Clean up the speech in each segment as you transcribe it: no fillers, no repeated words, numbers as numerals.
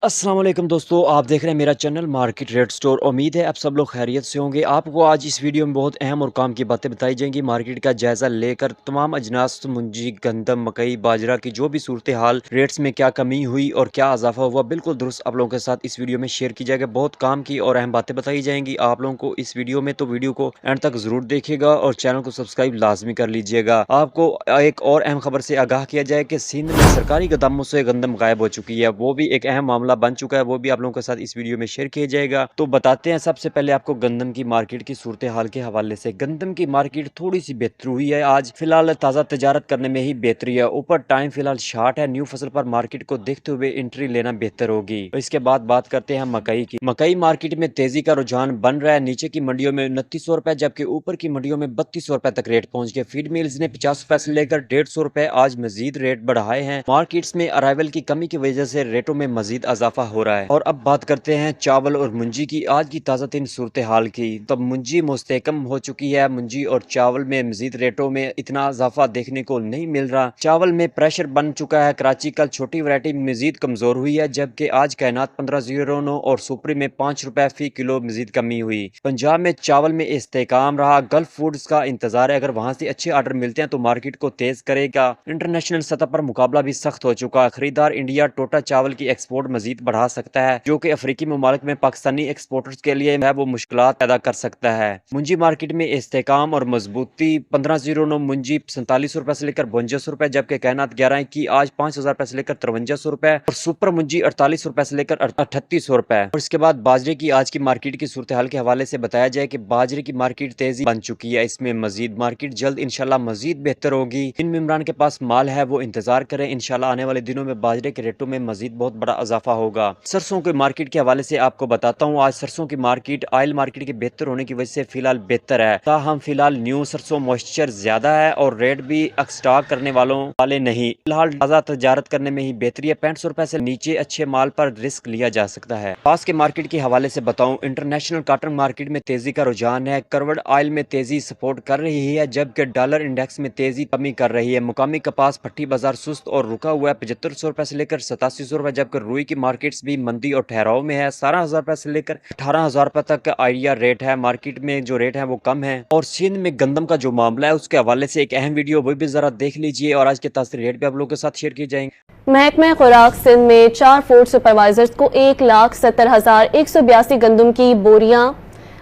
अस्सलाम वालेकुम दोस्तों, आप देख रहे हैं मेरा चैनल मार्केट रेट स्टोर। उम्मीद है आप सब लोग खैरियत से होंगे। आपको आज इस वीडियो में बहुत अहम और काम की बातें बताई जाएंगी। मार्केट का जायज़ा लेकर तमाम अजनास मुंजी, गंदम, मकई, बाजरा की जो भी सूरत हाल, रेट्स में क्या कमी हुई और क्या इजाफा हुआ, बिल्कुल दुरुस्त आप लोगों के साथ इस वीडियो में शेयर की जाएगा। बहुत काम की और अहम बातें बताई जाएंगी आप लोगों को इस वीडियो में, तो वीडियो को एंड तक ज़रूर देखिएगा और चैनल को सब्सक्राइब लाजमी कर लीजिएगा। आपको एक और अहम खबर से आगाह किया जाए कि सिंध में सरकारी गोदामों से गंदम गायब हो चुकी है। वो भी एक अहम मामला बन चुका है, वो भी आप लोगों के साथ इस वीडियो में शेयर किया जाएगा। तो बताते हैं सबसे पहले आपको गंदम की मार्केट की सूरत हाल के हवाले से। गंदम की मार्केट थोड़ी सी बेहतर हुई है आज, फिलहाल ताज़ा तजारत करने में ही बेहतरी है। ऊपर टाइम फिलहाल शार्ट है, न्यू फसल पर मार्केट को देखते हुए एंट्री लेना बेहतर होगी। इसके बाद बात करते हैं मकई की। मकई मार्केट में तेजी का रुझान बन रहा है। नीचे की मंडियों में 2900 रुपए, जबकि ऊपर की मंडियों में 3200 रुपए तक रेट पहुंच गए। फीड मिल्स ने 50 रुपए से लेकर 150 रुपए आज मजीद रेट बढ़ाए हैं। मार्केट्स में अराइवल की कमी की वजह से रेटों में मजीद इजाफा हो रहा है। और अब बात करते हैं चावल और मुंजी की, आज की ताज़ा तीन सूरत हाल की। तब मुंजी मुस्तकम हो चुकी है। मुंजी और चावल में मजीद रेटों में इतना इजाफा देखने को नहीं मिल रहा। चावल में प्रेशर बन चुका है। कराची कल छोटी वैरायटी मजीद कमजोर हुई है, जबकि आज कायनात 1509 और सुपरी में 5 रुपए फी किलो मजीद कमी हुई। पंजाब में चावल में इस्तेकाम रहा। गल्फ फूड्स का इंतजार है, अगर वहां से अच्छे आर्डर मिलते हैं तो मार्केट को तेज करेगा। इंटरनेशनल सतह पर मुकाबला भी सख्त हो चुका है। खरीदार इंडिया टोटा चावल की एक्सपोर्ट मजीद बढ़ा सकता है, जो कि अफ्रीकी ममालिक में पाकिस्तानी एक्सपोर्टर्स के लिए वो मुश्किलात पैदा कर सकता है। मुंजी मार्केट में इस्तेकाम और मजबूती। 1509 मुंजी 4700 रुपए से लेकर 5200 रुपए, जबकि कायनात 11 की आज 5000 रुपए से लेकर 5300 रुपए और सुपर मुंजी 48 रुपए से लेकर 3800 रुपए। और इसके बाद बाजरे की आज की मार्केट की सूरत हाल के हवाले से बताया जाए कि बाजरे की मार्केट तेजी बन चुकी है। इसमें मजीद मार्केट जल्द इंशाल्लाह मजीद बेहतर होगी। जिन इमरान के पास माल है वो इंतजार करें, इंशाल्लाह आने वाले दिनों में बाजरे के रेटों में मजीद बहुत बड़ा इजाफा होगा। सरसों के मार्केट के हवाले से आपको बताता हूँ, आज सरसों की मार्केट ऑयल मार्केट के बेहतर होने की वजह से फिलहाल बेहतर है। ताहम फिलहाल न्यू सरसों मॉइस्चर ज्यादा है और रेट भी स्टॉक करने वाले नहीं। फिलहाल ताज़ा तजारत करने में ही बेहतरी है। 6500 रुपए से नीचे अच्छे माल पर रिस्क लिया जा सकता है। पास के मार्केट के हवाले से बताऊं, इंटरनेशनल कॉटन मार्केट में तेजी का रुझान है। करवड़ ऑयल में तेजी सपोर्ट कर रही है, जबकि डॉलर इंडेक्स में तेजी कमी कर रही है। मुकामी कपास पट्टी बाजार सुस्त और रुका हुआ है 7500 रुपए से लेकर 8700 रुपए, जबकि रुई की मार्केट्स भी मंदी और ठहराव में है। 17000 रुपए से लेकर 18000 रुपए तक का आइडिया रेट है। मार्केट में जो रेट है वो कम है। और सिंध में गंदम का जो मामला है उसके हवाले से एक अहम वीडियो वो भी जरा देख लीजिए और आज के ताज़ा रेट भी आप लोगों के साथ शेयर किए जाएंगे। महकमा खुराक सिंध में 4 फूड सुपरवाइजर्स को 1,70,182 गंदम की बोरियां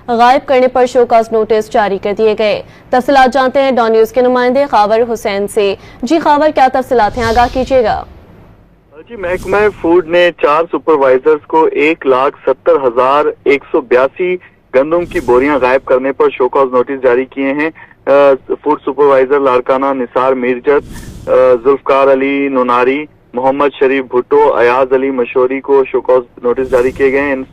गायब करने पर शोकाज नोटिस जारी कर दिए गए। तफसीलात जानते हैं डॉन न्यूज के नुमाइंदे खावर हुसैन से। जी खावर, क्या तफसीलात हैं, आगाह कीजिएगा। जी, महकमा फूड ने 4 सुपरवाइजर्स को 1,70,182 गंदम की बोरियां गायब करने पर शोकॉज नोटिस जारी किए हैं। फूड सुपरवाइजर लारकाना निसार मीरजत, जुल्फकार अली नोनारी, मोहम्मद शरीफ भुट्टो, अयाज अली मशोरी को शोकॉज नोटिस जारी किए गए। इन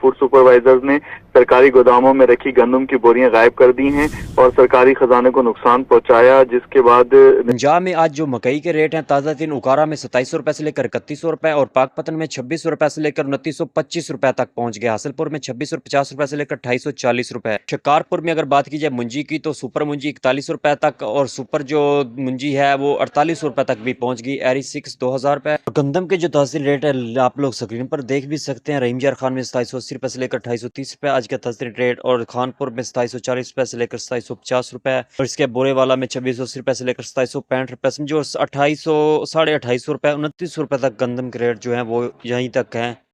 फूड सुपरवाइजर्स ने सरकारी गोदामों में रखी गंदम की बोरियां गायब कर दी हैं और सरकारी खजाने को नुकसान पहुंचाया, जिसके बाद पंजाब में आज जो मकई के रेट हैं, ताज़ा दिन उकारा में 2700 रुपए से लेकर 3100 रुपए और पाकपतन में 2600 रुपए से लेकर 2925 रुपए तक पहुंच गए। हासिलपुर में 2650 रुपए से लेकर 2840 रुपए। शिकारपुर में अगर बात की जाए मुंजी की, तो सुपर मुंजी 41 रुपए तक और सुपर जो मुंजी है वो 48 रुपए तक भी पहुंच गई। एरी 6 2000 रुपए। गंदम के जो ताज़ा रेट है आप लोग स्क्रीन पर देख भी सकते हैं। रहीम यार खान में 2780 रुपए से लेकर 2830 रुपए आज का ताज़ा रेट, और खानपुर में 2740 रुपए से लेकर 2750 रुपए, और इसके बोरे वाला में 2680 रुपए से लेकर 2765 रुपए, समझो 2800 2850 रुपए 2900 रुपए तक गंदम के रेट जो है वो यहीं तक हैं।